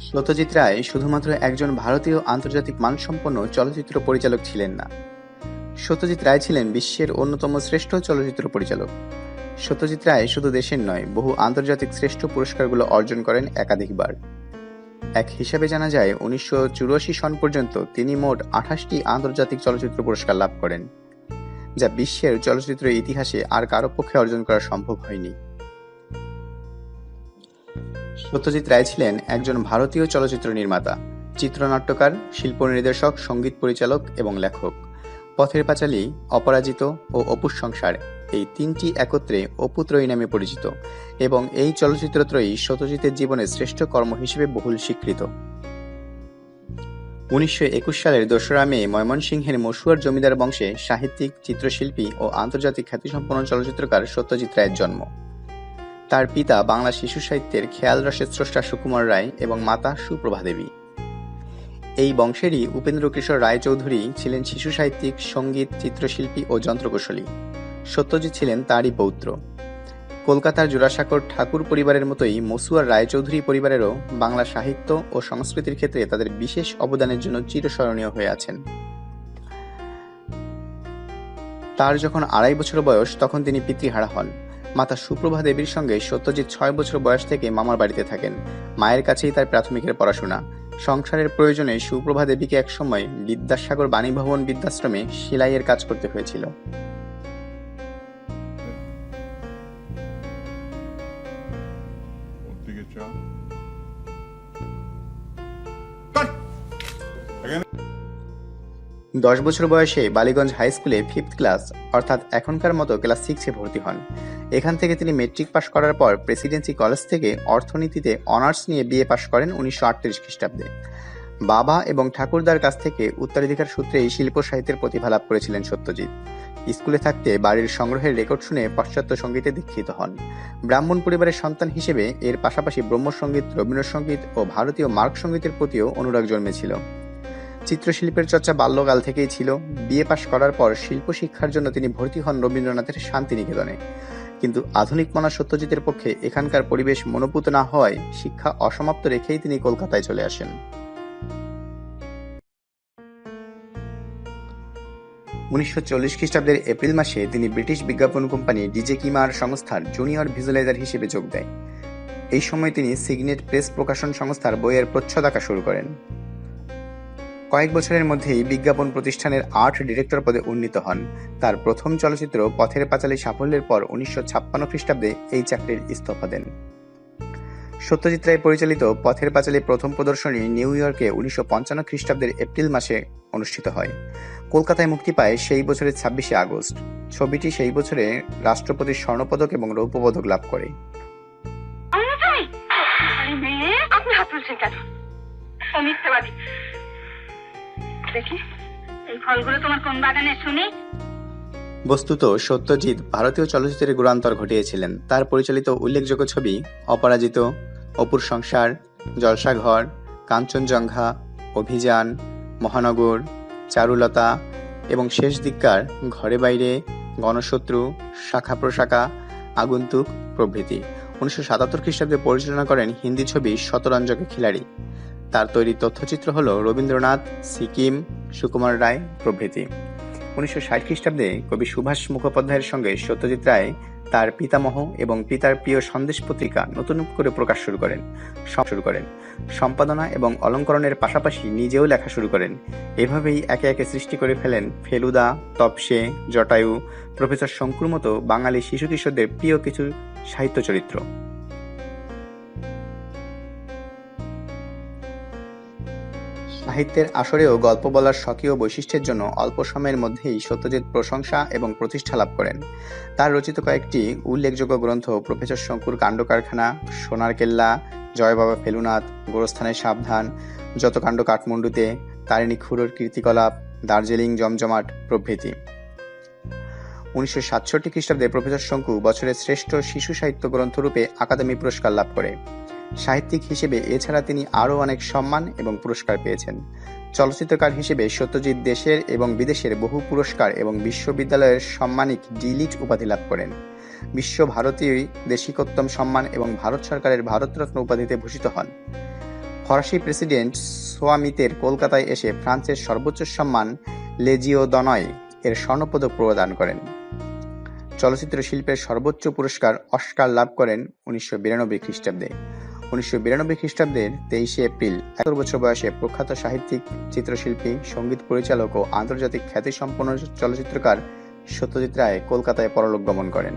সত্যজিৎ রায় শুধুমাত্র একজন ভারতীয় আন্তর্জাতিক মানসম্পন্ন চলচ্চিত্র পরিচালক ছিলেন না। সত্যজিৎ রায় ছিলেন বিশ্বের অন্যতম শ্রেষ্ঠ চলচ্চিত্র পরিচালক। সত্যজিৎ রায় শুধু দেশের নয়, বহু আন্তর্জাতিক শ্রেষ্ঠ পুরস্কারগুলো অর্জন করেন একাধিকবার। এক হিসাবে জানা যায় 1984 সন পর্যন্ত তিনি মোট 28টি আন্তর্জাতিক চলচ্চিত্র পুরস্কার লাভ করেন, যা বিশ্বের চলচ্চিত্র ইতিহাসে আর কারো পক্ষে অর্জন করা সম্ভব হয়নি। সত্যজিৎ রায় ছিলেন একজন ভারতীয় চলচ্চিত্র নির্মাতা, চিত্রনাট্যকার, শিল্প নির্দেশক, সঙ্গীত পরিচালক এবং লেখক। পথের পাঁচালী, অপরাজিত ও অপুর সংসার এই তিনটি একত্রে অপু ত্রয়ী নামে পরিচিত এবং এই চলচ্চিত্র ত্রয়ী সত্যজিতের জীবনের শ্রেষ্ঠ কর্ম হিসেবে বহুল স্বীকৃত। 1921 সালের 2রা মে ময়মনসিংহের মশুয়ার জমিদার বংশে সাহিত্যিক, চিত্রশিল্পী ও আন্তর্জাতিক খ্যাতিসম্পন্ন চলচ্চিত্রকার সত্যজিৎ রায়ের জন্ম। তার পিতা বাংলা শিশু সাহিত্যের খেয়াল রসের স্রষ্টা সুকুমার রায় এবং মাতা সুপ্রভা দেবী। এই বংশেরই উপেন্দ্র কিশোর রায়চৌধুরী ছিলেন শিশু সাহিত্যিক, সঙ্গীত, চিত্রশিল্পী ও যন্ত্রকুশলী। সত্যজিৎ ছিলেন তারই পৌত্র। কলকাতার জোড়াসাঁকোর ঠাকুর পরিবারের মতোই মশুয়ার রায়চৌধুরী পরিবারেরও বাংলা সাহিত্য ও সংস্কৃতির ক্ষেত্রে তাদের বিশেষ অবদানের জন্য চিরস্মরণীয় হয়ে আছেন। তার যখন 2.5 বছর বয়স তখন তিনি পিতৃহারা হন। মাতা সুপ্রভা দেবীর সঙ্গে সত্যজিৎ 6 বছর বয়স থেকে মামার বাড়িতে থাকেন। মায়ের কাছেই তার প্রাথমিকের পড়াশোনা। সংসারের প্রয়োজনে সুপ্রভা দেবীকে একসময় বিদ্যাসাগর বাণীভবন বৃদ্ধাশ্রমে সেলাইয়ের কাজ করতে হয়েছিল। ওদিকে চল। 10 বছর বয়সে বালিগঞ্জ হাই স্কুলে 5th ক্লাস অর্থাৎ এখনকার মতো ক্লাস 6-এ ভর্তি হন। এখান থেকে তিনি মেট্রিক পাশ করার পর প্রেসিডেন্সি কলেজ থেকে অর্থনীতিতে অনার্স নিয়ে বিএ পাশ করেন 1938 খ্রিস্টাব্দে। বাবা এবং ঠাকুরদার কাছ থেকে উত্তরাধিকার সূত্রেই শিল্প সাহিত্যের প্রতিভা লাভ করেছিলেন সত্যজিৎ। স্কুলে থাকতে বাড়ির সংগ্রহের রেকর্ড শুনে পাশ্চাত্য সঙ্গীতে দীক্ষিত হন। ব্রাহ্মণ পরিবারের সন্তান হিসেবে এর পাশাপাশি ব্রহ্মসঙ্গীত, রবীন্দ্রসঙ্গীত ও ভারতীয় মার্গ সঙ্গীতের প্রতিও অনুরাগ জন্মেছিল। চিত্রশিল্পের চর্চা বাল্যকাল থেকেই ছিল। বিএ পাশ করার পর শিল্প শিক্ষার জন্য তিনি ভর্তি হন রবীন্দ্রনাথের শান্তিনিকেতনে। কিন্তু আধুনিক মনা সত্যজিতের পক্ষে এখানকার পরিবেশ মনোপুত না হওয়ায় শিক্ষা অসমাপ্ত রেখেই তিনি কলকাতায় চলে আসেন। 1940 খ্রিস্টাব্দের এপ্রিল মাসে তিনি ব্রিটিশ বিজ্ঞাপন কোম্পানি ডিজে কিমার সংস্থার জুনিয়র ভিজুয়ালাইজার হিসেবে যোগ দেয়। এই সময় তিনি সিগনেট প্রেস প্রকাশন সংস্থার বইয়ের প্রচ্ছদ আঁকা শুরু করেন। কয়েক বছরের মধ্যেই বিজ্ঞাপন প্রতিষ্ঠানের আর্ট ডিরেক্টর পদে উন্নীত হন। তার প্রথম চলচ্চিত্র পথের পাঁচালী সাফল্যের পর 1956 খ্রিস্টাব্দে এই চাকরির ইস্তফা দেন। সত্যজিৎ রায় পরিচালিত পথের পাঁচালী প্রথম প্রদর্শনী নিউ ইয়র্কে 1955 খ্রিস্টাব্দের এপ্রিল মাসে অনুষ্ঠিত হয়। কলকাতায় মুক্তি পায় সেই বছরের 26শে আগস্ট। ছবিটি সেই বছরে রাষ্ট্রপতির স্বর্ণপদক এবং রৌপ্য পদক লাভ করে। বস্তুত সত্যজিৎ ভারতীয় চলচ্চিত্রের গুণান্তর ঘটিয়েছিলেন। তার পরিচালিত উল্লেখযোগ্য ছবি অপরাজিত, অপুর সংসার, জলসাঘর, কাঞ্চনজঙ্ঘা, অভিযান, মহানগর, চারুলতা এবং শেষ দিককার ঘরে বাইরে, গণশত্রু, শাখা প্রশাখা, আগন্তুক প্রভৃতি। 1977 খ্রিস্টাব্দে পরিচালনা করেন হিন্দি ছবি শতরঞ্জকে খিলাড়ি। তার তৈরি তথ্যচিত্র হল রবীন্দ্রনাথ, সিকিম, সুকুমার রায় প্রভৃতি। 1960 খ্রিস্টাব্দে কবি সুভাষ মুখোপাধ্যায়ের সঙ্গে সত্যজিৎ রায় তার পিতামহ এবং পিতার প্রিয় সন্দেশ পত্রিকা নতুন করে প্রকাশ শুরু করেন। সম্পাদনা এবং অলঙ্করণের পাশাপাশি নিজেও লেখা শুরু করেন। এভাবেই একে একে সৃষ্টি করে ফেলেন ফেলুদা, তপসে, জটায়ু, প্রফেসর শঙ্কুর মতো বাঙালি শিশু কিশোরদের প্রিয় কিছু সাহিত্য চরিত্র। সাহিত্যের আসরেও গল্প বলার স্বকীয় বৈশিষ্ট্যের জন্য অল্প সময়ের মধ্যেই সত্যজিৎ প্রশংসা এবং প্রতিষ্ঠা লাভ করেন। তার রচিত কয়েকটি উল্লেখযোগ্য গ্রন্থ প্রফেসর শঙ্কুর কাণ্ড কারখানা, সোনার কেল্লা, জয় বাবা ফেলুনাথ, গোরস্থানের সাবধান, যত কাণ্ড কাঠমান্ডুতে, তারিণী খুড়োর কীর্তিকলাপ, দার্জিলিং জমজমাট প্রভৃতি। 1967 খ্রিস্টাব্দে প্রফেসর শঙ্কু বছরের শ্রেষ্ঠ শিশু সাহিত্য গ্রন্থরূপে আকাদেমি পুরস্কার লাভ করে। সাহিত্যিক হিসেবে এছাড়া তিনি আরও অনেক সম্মান এবং পুরস্কার পেয়েছেন। চলচ্চিত্রকার হিসেবে সত্যজিৎ দেশের এবং বিদেশের বহু পুরস্কার এবং বিশ্ববিদ্যালয়ের সম্মানিক ডি.লিট উপাধি লাভ করেন। বিশ্বভারতী দেশিকোত্তম সম্মান এবং ভারত সরকারের ভারতরত্ন উপাধিতে ভূষিত হন। ফরাসি প্রেসিডেন্ট সোয়ামিতের কলকাতায় এসে ফ্রান্সের সর্বোচ্চ সম্মান লেজিও দনয় এর স্বর্ণপদক প্রদান করেন। চলচ্চিত্র শিল্পের সর্বোচ্চ পুরস্কার অস্কার লাভ করেন 1992 খ্রিস্টাব্দে। 1992 খ্রিস্টাব্দের 23শে এপ্রিল 71 বছর বয়সে প্রখ্যাত সাহিত্যিক, চিত্রশিল্পী, সঙ্গীত পরিচালক ও আন্তর্জাতিক খ্যাতিসম্পন্ন চলচ্চিত্রকার সত্যজিৎ রায় কলকাতায় পরলোক গমন করেন।